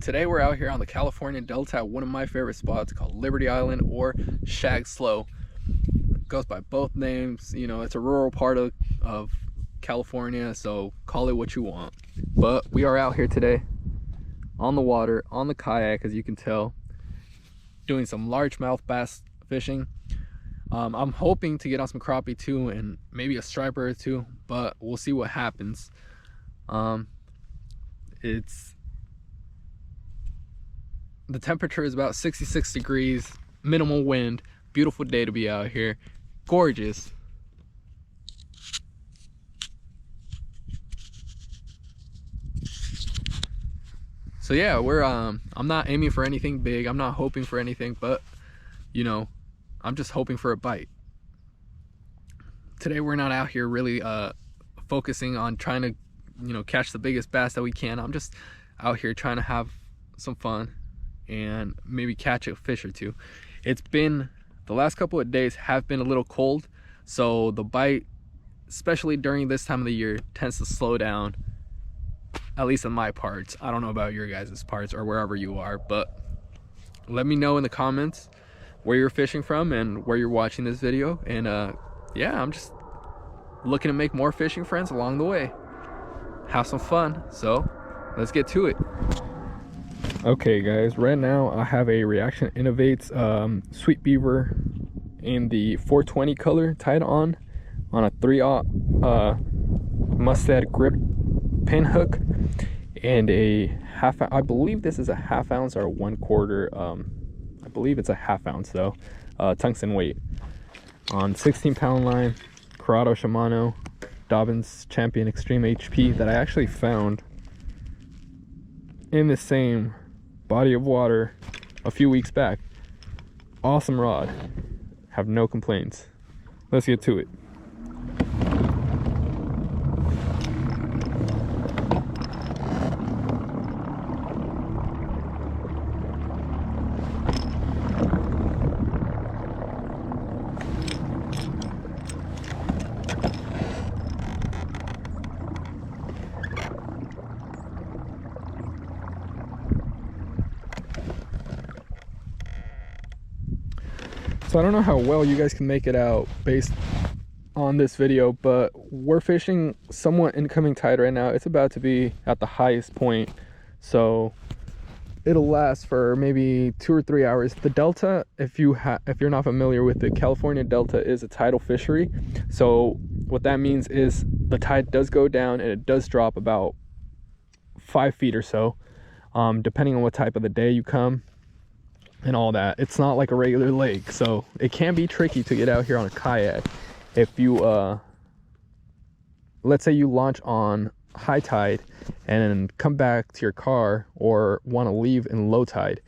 Today we're out here on the California Delta at one of my favorite spots called Liberty Island or Shag Slough. It goes by both names. You know, it's a rural part of California, so call it what you want. But we are out here today on the water, on the kayak, as you can tell, doing some largemouth bass fishing. I'm hoping to get on some crappie too, and maybe a striper or two, but we'll see what happens. The temperature is about 66 degrees, minimal wind, beautiful day to be out here, gorgeous. So yeah, I'm not aiming for anything big, I'm not hoping for anything, but you know, I'm just hoping for a bite. Today we're not out here really focusing on trying to, you know, catch the biggest bass that we can. I'm just out here trying to have some fun and maybe catch a fish or two. It's been, the last couple of days have been a little cold, so the bite, especially during this time of the year, tends to slow down, at least in my parts. I don't know about your guys' parts or wherever you are, but let me know in the comments where you're fishing from and where you're watching this video. And yeah, I'm just looking to make more fishing friends along the way, have some fun. So let's get to it. Okay guys, right now I have a Reaction Innovates Sweet Beaver in the 420 color tied on a 3/0 Mustad grip pin hook, and a half, I believe this is a ½ ounce or 1/4, I believe it's a ½ ounce though, tungsten weight on 16-pound line, Corrado Shimano Dobbins Champion Extreme HP that I actually found in the same body of water a few weeks back. Awesome rod, have no complaints. Let's get to it. So I don't know how well you guys can make it out based on this video, but we're fishing somewhat incoming tide right now. It's about to be at the highest point, so it'll last for maybe 2 or 3 hours. The Delta, if you're not familiar with the California Delta, is a tidal fishery. So what that means is the tide does go down and it does drop about 5 feet or so, depending on what type of the day you come and all that. It's not like a regular lake, so it can be tricky to get out here on a kayak. If you let's say you launch on high tide and come back to your car, or want to leave in low tide,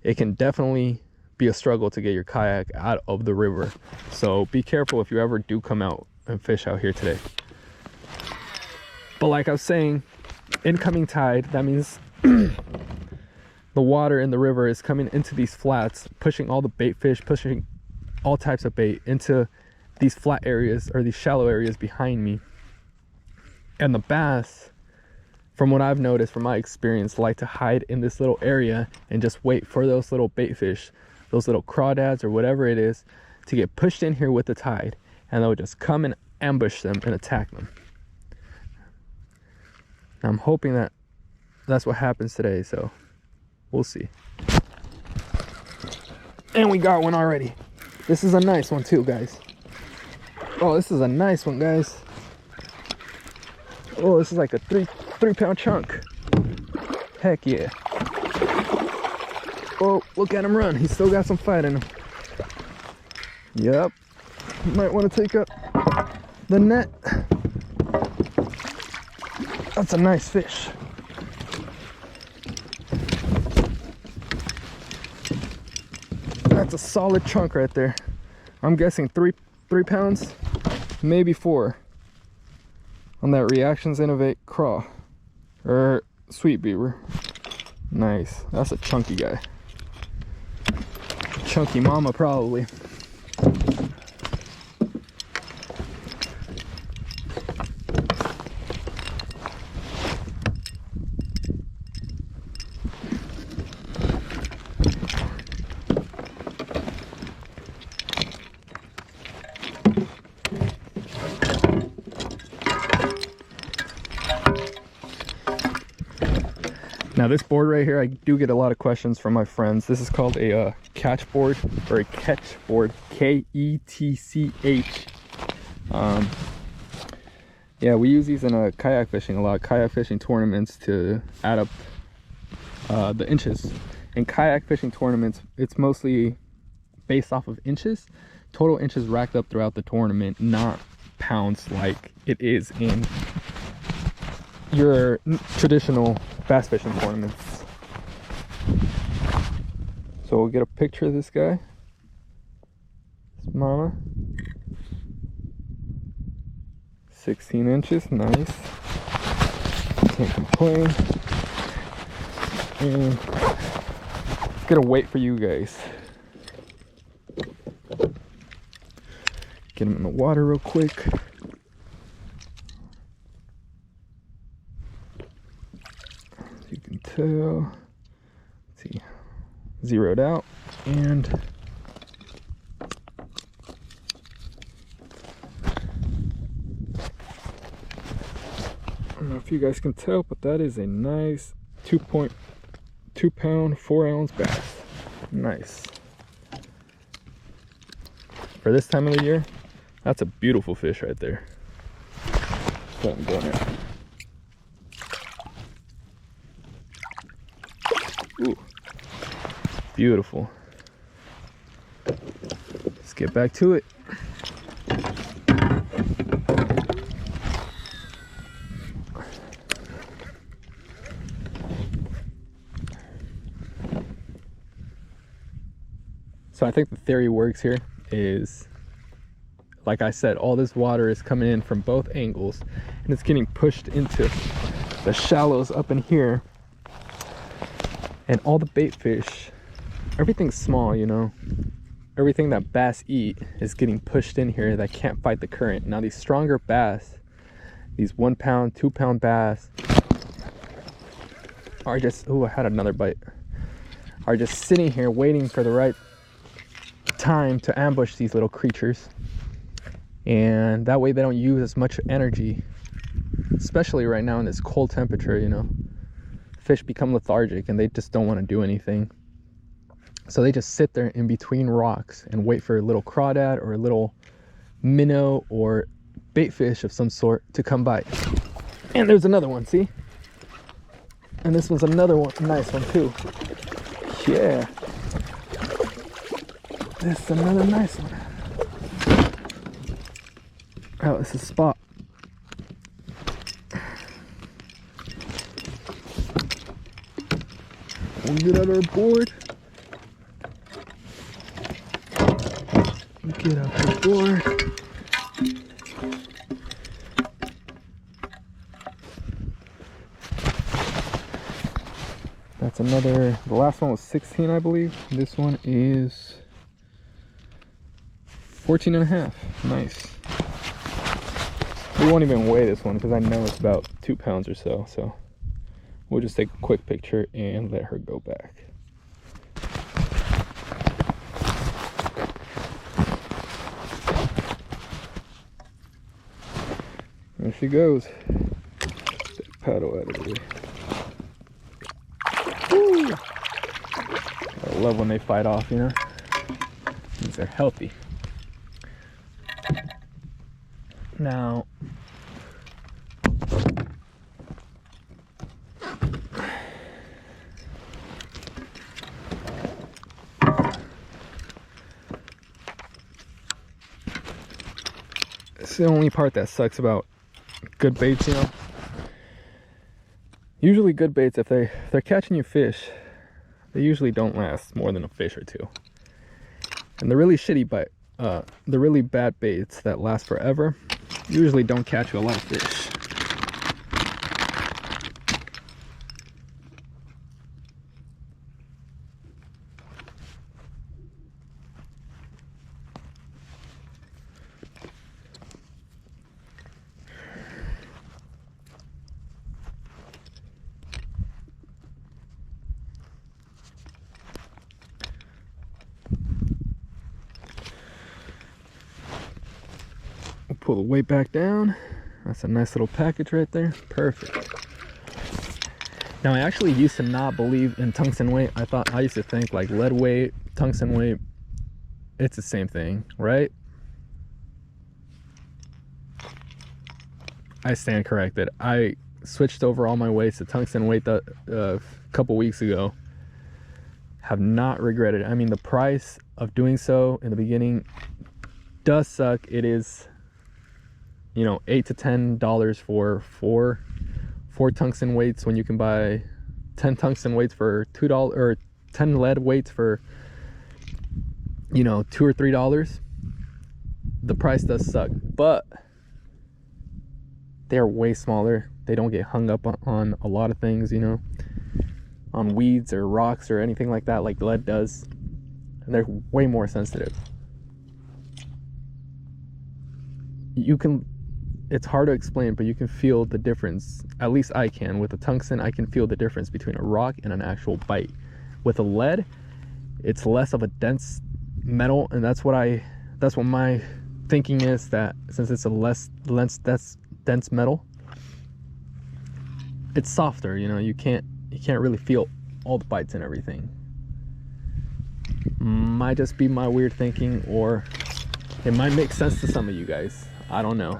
it can definitely be a struggle to get your kayak out of the river. So be careful if you ever do come out and fish out here today. But like I was saying, incoming tide, that means the water in the river is coming into these flats, pushing all the bait fish, pushing all types of bait into these flat areas or these shallow areas behind me. And the bass, from what I've noticed from my experience, like to hide in this little area and just wait for those little bait fish, those little crawdads or whatever it is, to get pushed in here with the tide, and they'll just come and ambush them and attack them. I'm hoping that that's what happens today, so we'll see. And we got one already. This is a nice one too, guys. Oh, this is a nice one, guys. Oh, this is like a three pound chunk. Heck yeah. Oh, look at him run. He's still got some fight in him. Yep. You might want to take up the net. That's a nice fish. That's a solid chunk right there. I'm guessing three pounds, maybe 4, on that Reactions Innovate craw or Sweet Beaver. Nice. That's a chunky guy. Chunky mama probably. this board right here, I do get a lot of questions from my friends. This is called a catch board, or a ketch board, K-E-T-C-H. Yeah, we use these in kayak fishing a lot, kayak fishing tournaments, to add up the inches. In kayak fishing tournaments, it's mostly based off of inches, total inches racked up throughout the tournament, not pounds like it is in your traditional bass fishing tournaments. So we'll get a picture of this guy. This mama. 16 inches, nice. Can't complain. And gonna wait for you guys. Get him in the water real quick. As you can tell, let's see, zeroed out, and I don't know if you guys can tell, but that is a nice 2.2 pound, 4 ounce bass. Nice. For this time of the year, that's a beautiful fish right there. Go in there. Ooh, beautiful. Let's get back to it. So I think the theory works here is, like I said, all this water is coming in from both angles and it's getting pushed into the shallows up in here, and all the bait fish, everything's small, you know, everything that bass eat is getting pushed in here that can't fight the current. Now these stronger bass, these 1 pound, 2 pound bass are just, oh, I had another bite, are just sitting here waiting for the right time to ambush these little creatures, and that way they don't use as much energy, especially right now in this cold temperature. You know, fish become lethargic and they just don't want to do anything, so they just sit there in between rocks and wait for a little crawdad or a little minnow or bait fish of some sort to come by. And there's another one, see, and this one's another one, nice one too. Yeah, this is another nice one. Oh, it's a spot. We'll get out our board. Get out the board. That's another, the last one was 16, I believe. This one is 14 and a half. Nice. We won't even weigh this one because I know it's about 2 pounds or so. So we'll just take a quick picture and let her go back. There she goes. That paddle out of the way. Woo! I love when they fight off, you know? Means they're healthy. Now, it's the only part that sucks about good baits, you know. Usually good baits, if they're catching you fish, they usually don't last more than a fish or two. And the really shitty bite, the really bad baits that last forever usually don't catch you a lot of fish. Pull the weight back down. That's a nice little package right there. Perfect. Now, I actually used to not believe in tungsten weight. I used to think like lead weight, tungsten weight, it's the same thing, right? I stand corrected. I switched over all my weights to tungsten weight a couple weeks ago. Have not regretted it. I mean, the price of doing so in the beginning does suck. It is, you know, $8 to $10 for four tungsten weights when you can buy 10 tungsten weights for $2, or 10 lead weights for, you know, $2 or $3. The price does suck, but they're way smaller. They don't get hung up on a lot of things, you know, on weeds or rocks or anything like that, like lead does. And they're way more sensitive. It's hard to explain, but you can feel the difference. At least I can. With a tungsten, I can feel the difference between a rock and an actual bite. With a lead, it's less of a dense metal, and that's what my thinking is, that since it's a less dense metal, it's softer, you know. You can't really feel all the bites and everything. Might just be my weird thinking, or it might make sense to some of you guys. I don't know.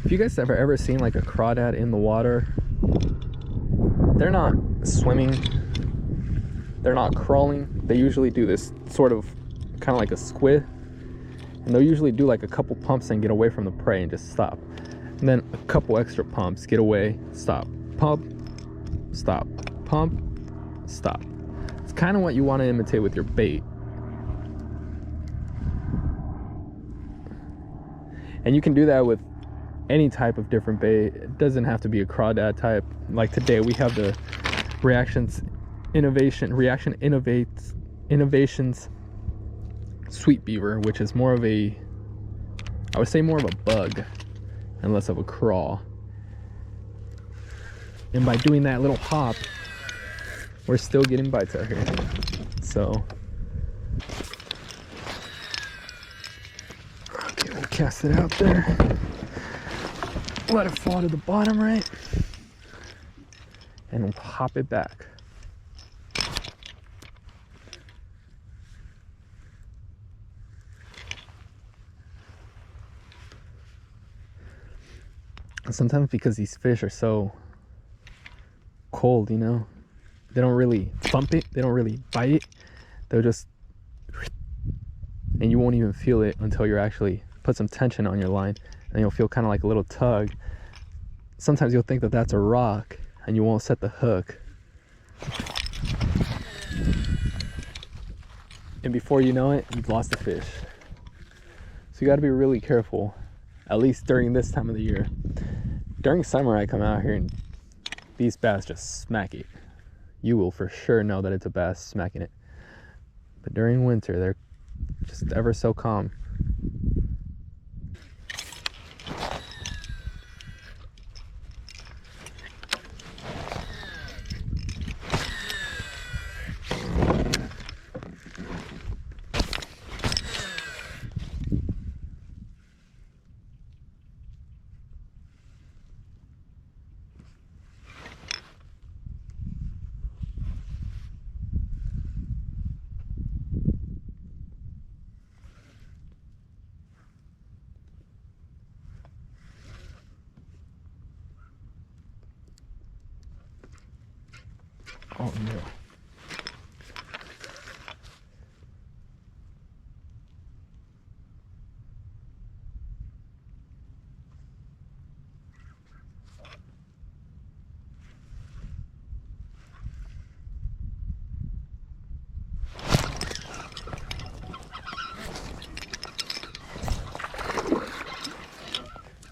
If you guys have ever seen like a crawdad in the water, they're not swimming, they're not crawling. They usually do this sort of kind of like a squid, and they'll usually do like a couple pumps and get away from the prey and just stop, and then a couple extra pumps, get away, stop, pump, stop, pump, stop. It's kind of what you want to imitate with your bait. And you can do that with any type of different bait. It doesn't have to be a crawdad type. Like today we have the Reaction Innovations Sweet Beaver, which is more of a, I would say more of a bug and less of a crawl. And by doing that little hop, we're still getting bites out here. So okay, we'll cast it out there, let it fall to the bottom, right, and we'll hop it back. And sometimes because these fish are so cold, you know, they don't really thump it, they don't really bite it, they'll just, and you won't even feel it until you're actually put some tension on your line, and you'll feel kind of like a little tug. Sometimes you'll think that that's a rock and you won't set the hook, and before you know it, you've lost the fish. So you got to be really careful, at least during this time of the year. During summer, I come out here and these bass just smack it. You will for sure know that it's a bass smacking it. But during winter, they're just ever so calm. Oh no.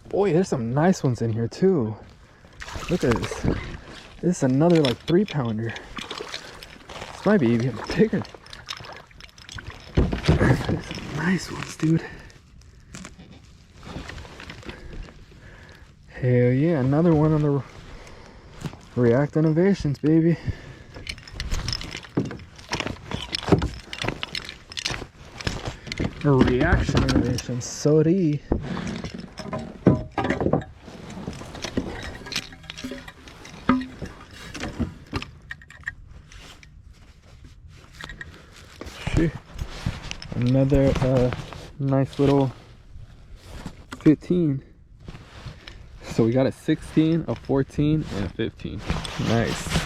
Boy, there's some nice ones in here too. Look at this. This is another like 3-pounder. This might be even bigger. There's some nice ones, dude. Hell yeah, another one on the React Innovations, baby. Or Reaction Innovations, sorry. shit. Another nice little 15. So we got a 16, a 14, and a 15. Nice.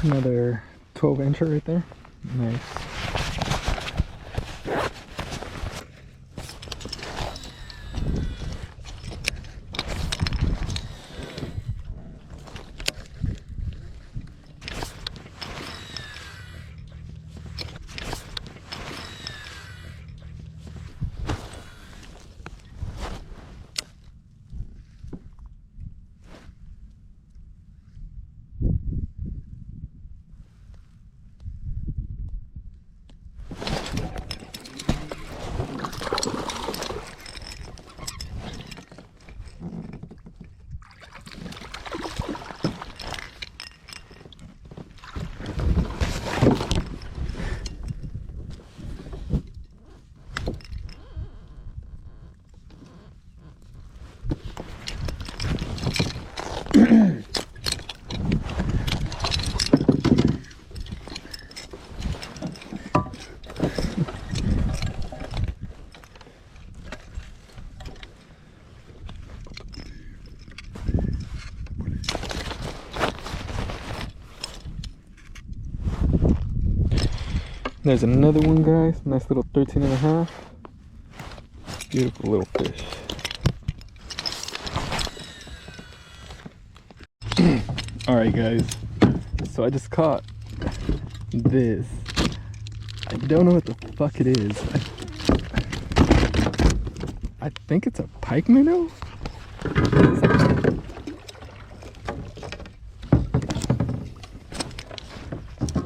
Another 12-incher right there. Nice. There's another one, guys. Nice little 13 and a half. Beautiful little fish. Alright, guys. So I just caught this. I don't know what the fuck it is. I think it's a pike minnow?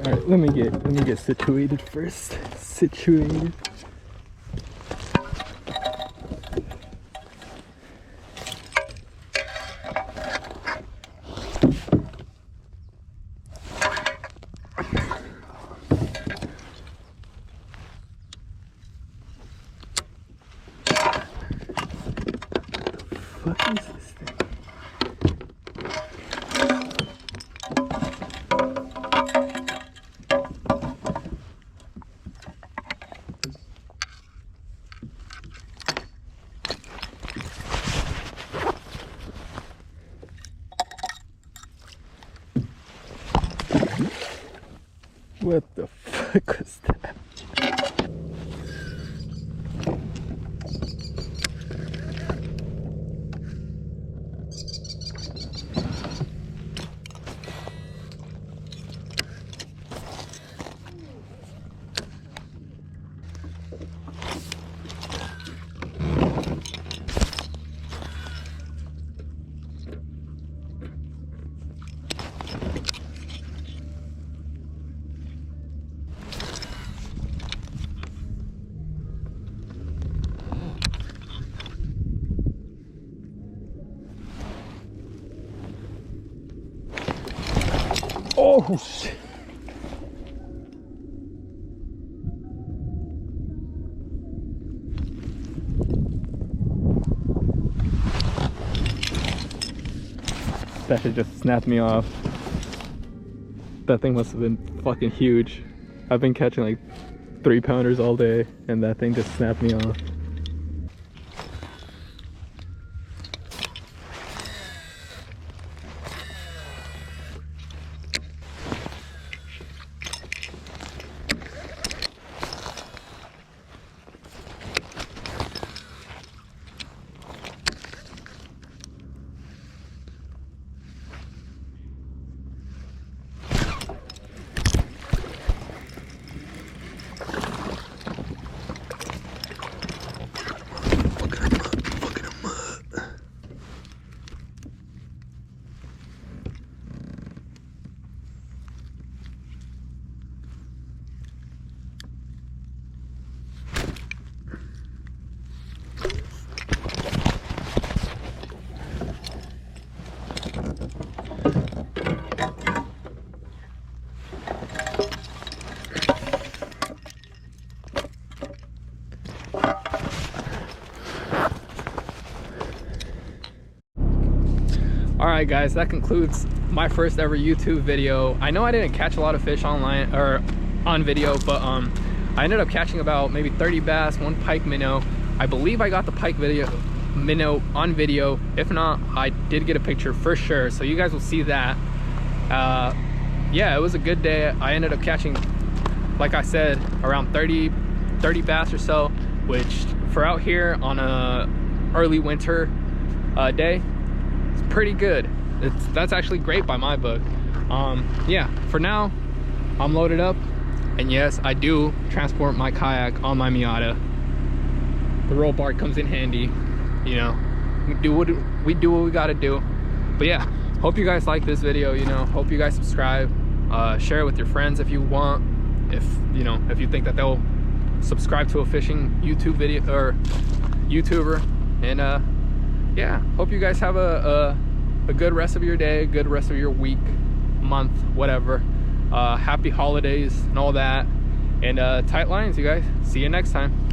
Alright, let me get situated first. Situated. What is this thing? What the fuck was that? Oh shit. That shit just snapped me off. That thing must have been fucking huge. I've been catching like 3-pounders all day and that thing just snapped me off. right guys, that concludes my first ever YouTube video. I know I didn't catch a lot of fish online or on video, but I ended up catching about maybe 30 bass, 1 pike minnow. I believe I got the pike minnow on video. If not, I did get a picture for sure, so you guys will see that. Yeah, it was a good day. I ended up catching, like I said, around 30 bass or so, which for out here on a early winter day, it's pretty good. That's actually great by my book. Yeah, for now I'm loaded up, and yes, I do transport my kayak on my Miata. The roll bar comes in handy, you know. We do what we gotta do. But yeah, hope you guys like this video, you know. Hope you guys subscribe, share it with your friends if you want, if you know, if you think that they'll subscribe to a fishing YouTube video or YouTuber. And yeah, hope you guys have a good rest of your day, a good rest of your week, month, whatever. Happy holidays and all that, and tight lines, you guys. See you next time.